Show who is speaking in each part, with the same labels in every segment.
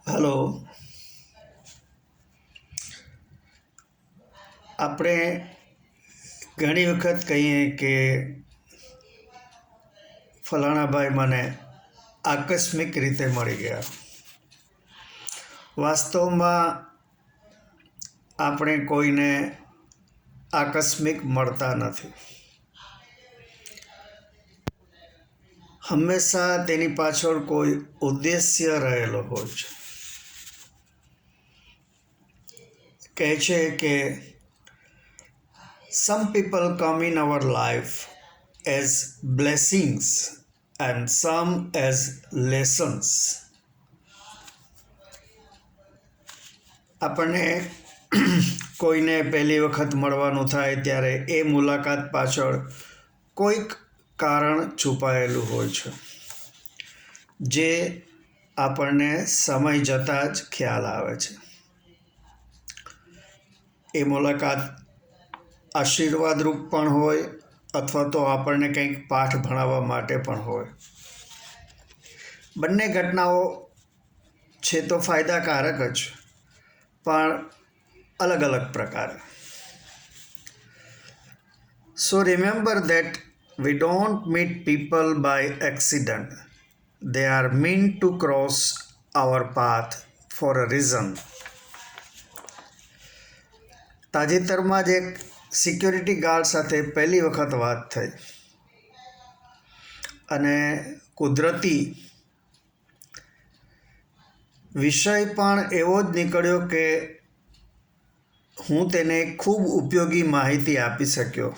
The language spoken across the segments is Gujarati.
Speaker 1: હલો. આપણે ઘણી વખત કહીએ કે ફલાણા ભાઈ મને આકસ્મિક રીતે મળી ગયા. વાસ્તવમાં આપણે કોઈને આકસ્મિક મળતા નથી. હંમેશા તેની પાછળ કોઈ ઉદ્દેશ્ય રહેલો હોય છે. કહે છે કે some people come in our life as blessings and some as lessons. આપણને કોઈને પહેલી વખત મળવાનું થાય ત્યારે એ મુલાકાત પાછળ કોઈક કારણ છુપાયેલું હોય છે જે આપણને સમય જતાં જ ખ્યાલ આવે છે. એ મુલાકાત આશીર્વાદરૂપ પણ હોય અથવા તો આપણને કંઈક પાઠ ભણાવવા માટે પણ હોય. બંને ઘટનાઓ છે તો ફાયદાકારક જ, પણ અલગ અલગ પ્રકારે. So remember that we don't meet people by accident. They are meant to cross our path for a reason. તાજેતરમાં જ એક સિક્યોરિટી ગાર્ડ સાથે પહેલી વખત વાત થઈ અને કુદરતી વિષય પણ એવો જ નીકળ્યો કે હું તેને ખૂબ ઉપયોગી માહિતી આપી શક્યો.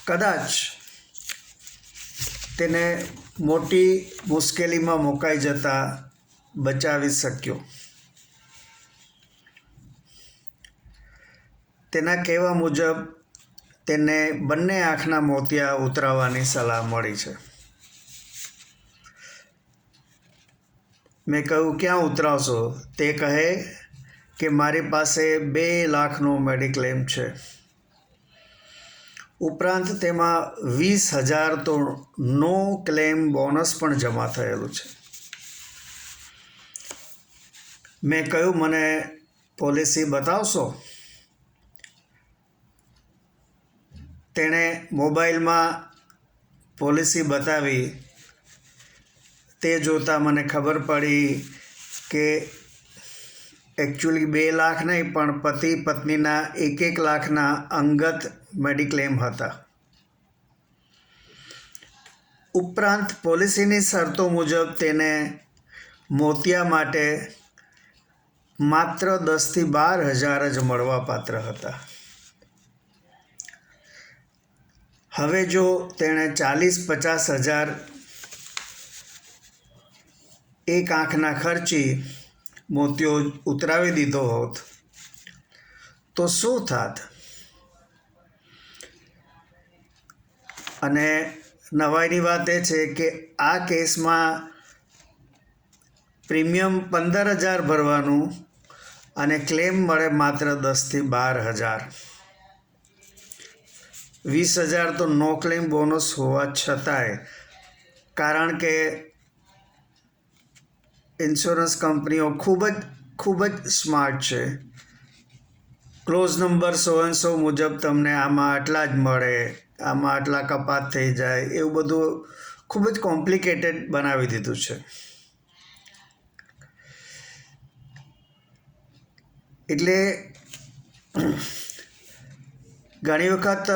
Speaker 1: કદાચ તેને મોટી મુશ્કેલીમાં મુકાઈ જતા બચાવી શક્યો. તેના કહેવા મુજબ તેને બંને આંખના મોતિયા ઉતરાવવાની સલાહ મળી છે. મેં કહ્યું, ક્યાં ઉતરાવશો? તે કહે કે મારી પાસે 2 લાખનો મેડિક્લેમ છે, ઉપરાંત તેમાં 20,000 તો નો ક્લેમ બોનસ પણ જમા થયેલું છે. મેં કહ્યું, મને પોલિસી બતાવશો? તેણે મોબાઈલમાં પોલિસી બતાવી. તે જોતાં મને ખબર પડી કે એકચ્યુઅલી 2 લાખ નહીં પણ પતિ પત્નીના 1 લાખના અંગત મેડિક્લેમ હતા. ઉપરાંત પોલિસીની શરતો મુજબ તેને મોતિયા માટે માત્ર 10,000 થી 12,000 જ મળવાપાત્ર હતા. હવે જો તેણે 40-50,000 એક આંખના ખર્ચી મોતિયો ઉતરાવી દીધો હોત તો શું થાત? અને નવાઈની વાત એ છે કે આ કેસમાં પ્રીમિયમ 15,000 ભરવાનું અને ક્લેમ મળે માત્ર 10,000 થી 12,000. 20,000 તો નો ક્લેમ બોનસ હોવા છતાંય, કારણ કે ઇન્સ્યોરન્સ કંપનીઓ ખૂબ જ સ્માર્ટ છે. Close number so and so મુજબ તમને આમાં આટલા જ મળે, આમાં આટલા કપાત થઈ જાય, એવું બધું ખૂબ જ કોમ્પ્લિકેટેડ બનાવી દીધું છે. એટલે ઘણી વખત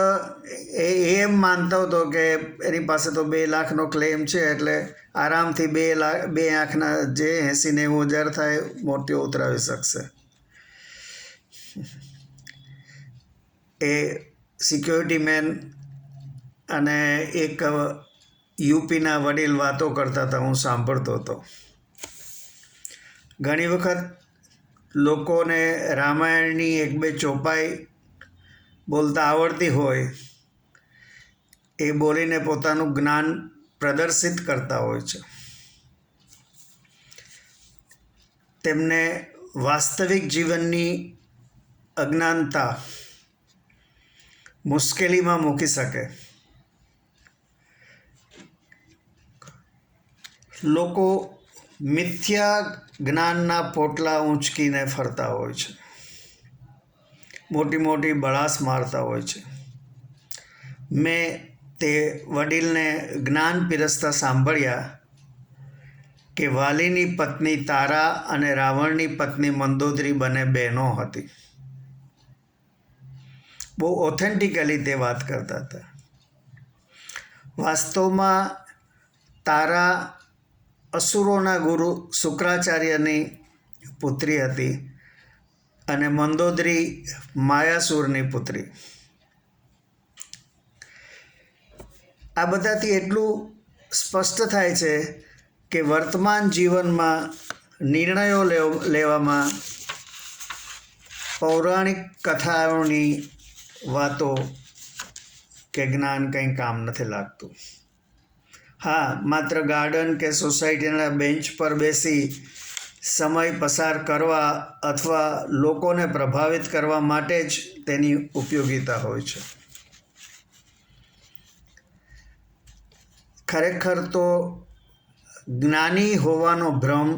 Speaker 1: એ એમ માનતો હતો કે એની પાસે તો 2 લાખનો ક્લેમ છે એટલે આરામથી 2 આંખના જે 80-90,000 થાય મોતિયો ઉતરાવી શકશે. એ સિક્યોરિટી મેન અને એક યુપીના વડીલ વાતો કરતા હતા, હું સાંભળતો હતો. ઘણી વખત લોકોને રામાયણની 1-2 ચોપાઈ બોલતા આવડતી હોય, એ બોલીને પોતાનું જ્ઞાન પ્રદર્શિત કરતા હોય છે. તેમને વાસ્તવિક જીવનની અજ્ઞાનતા મુશ્કેલીમાં મૂકી શકે લોકો મિથ્યા જ્ઞાનના પોટલા ઊંચકીને ફરતા હોય છે, મોટી મોટી બળાસ મારતા હોય છે. મેં તે વડીલને જ્ઞાન પીરસતા સાંભળ્યા કે વાલીની પત્ની તારા અને રાવણની પત્ની મંદોદરી બંને બહેનો હતી. બહુ ઓથેન્ટિકલી તે વાત કરતા હતા. વાસ્તવમાં તારા અસુરોના ગુરુ શુક્રાચાર્યની પુત્રી હતી અને મંદોદરી માયાસુરની પુત્રી. આ બધાથી એટલું સ્પષ્ટ થાય છે કે વર્તમાન જીવનમાં નિર્ણયો લેવામાં પૌરાણિક કથાઓની વાતો કે જ્ઞાન કંઈ કામ નથી લાગતું. હા, માત્ર ગાર્ડન કે સોસાયટીના બેન્ચ પર બેસી સમય પસાર કરવા અથવા લોકોને પ્રભાવિત કરવા માટે જ તેની ઉપયોગિતા હોય છે. ખરેખર તો જ્ઞાની હોવાનો ભ્રમ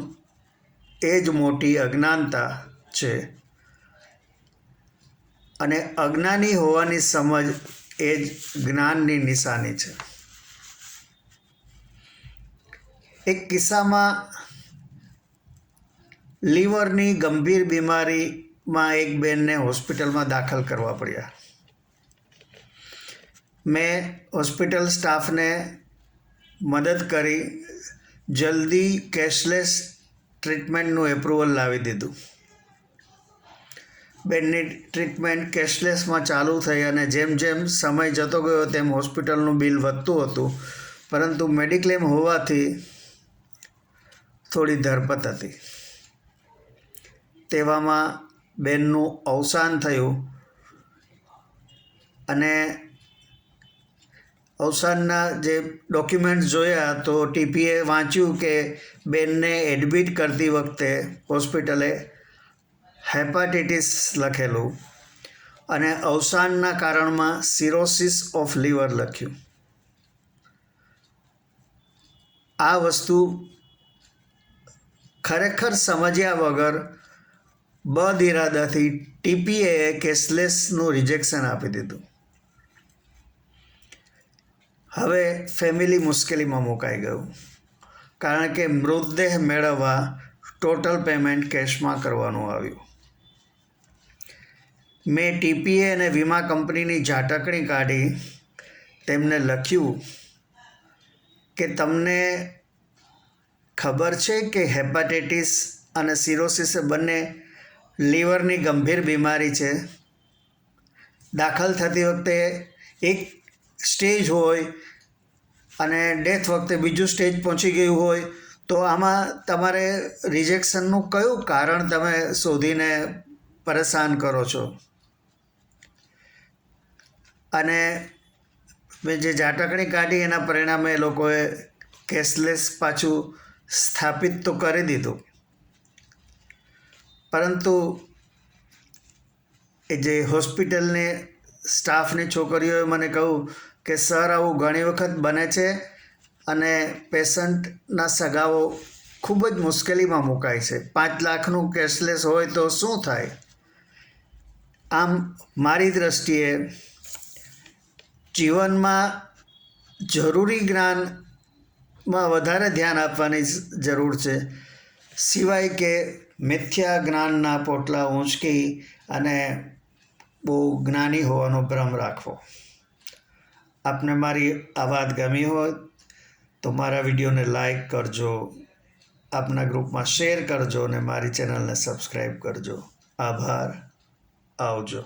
Speaker 1: એ જ મોટી અજ્ઞાનતા છે અને અજ્ઞાની હોવાની સમજ એ જ જ્ઞાનની નિશાની છે. એક કિસ્સામાં લીવરની ગંભીર બીમારીમાં એક બેનને હોસ્પિટલમાં દાખલ કરવા પડ્યા. મેં હોસ્પિટલ સ્ટાફને મદદ કરી જલ્દી કેશલેસ ટ્રીટમેન્ટનું એપ્રુવલ લાવી દીધું. બેનની ટ્રીટમેન્ટ કેશલેસમાં ચાલુ થઈ અને જેમ જેમ સમય જતો ગયો તેમ હોસ્પિટલનું બિલ વધતું હતું, પરંતુ મેડિક્લેમ હોવાથી થોડી ધરપત હતી. તેવામાં બેનનું અવસાન થયું અને અવસાનના જે ડોક્યુમેન્ટ્સ જોયા તો ટીપીએ વાંચ્યું કે બેનને એડમિટ કરતી વખતે હોસ્પિટલે હેપાટાઇટિસ લખેલું અને અવસાનના કારણમાં સિરોસિસ ઓફ લીવર લખ્યું. આ વસ્તુ ખરેખર સમજ્યા વગર બદઇરાદાથી ટીપીએએ કેશલેસનું રિજેક્શન આપી દીધું. હવે ફેમિલી મુશ્કેલીમાં મુકાઈ ગયું, કારણ કે મૃતદેહ મેળવવા ટોટલ પેમેન્ટ કેશમાં કરવાનું આવ્યું. મેં ટીપીએ અને વીમા કંપનીની ઝાટકણી કાઢી તેમને લખ્યું કે તમને ખબર છે કે હેપાટાઇટિસ અને સિરોસિસ બંને લીવરની ગંભીર બીમારી છે. દાખલ થતી વખતે એક સ્ટેજ હોય અને ડેથ વખતે બીજું સ્ટેજ પહોંચી ગયું હોય તો આમાં તમારે રિજેક્શનનું કયું કારણ તમે શોધીને પરેશાન કરો છો? અને મેં જે ઝાટકણી કાઢી એના પરિણામે એ લોકોએ કેશલેસ પાછું સ્થાપિત તો કરી દીધું, પરંતુ એ જે હોસ્પિટલની સ્ટાફની છોકરીઓએ મને કહ્યું કે સર, આવું ઘણી વખત બને છે અને પેશન્ટના સગાઓ ખૂબ જ મુશ્કેલીમાં મુકાય છે. 5 લાખનું કેશલેસ હોય તો શું થાય? આમ મારી દૃષ્ટિએ જીવનમાં જરૂરી જ્ઞાનમાં વધારે ધ્યાન આપવાની જરૂર છે, સિવાય કે મિથ્યા જ્ઞાનના પોટલા ઊંચકી અને બહુ જ્ઞાની હોવાનો ભ્રમ રાખવો. આપને મારી આ વાત ગમી હોય તો મારા વિડીયોને લાઈક કરજો, આપના ગ્રુપમાં શેર કરજો અને મારી ચેનલને સબસ્ક્રાઈબ કરજો. આભાર. આવજો.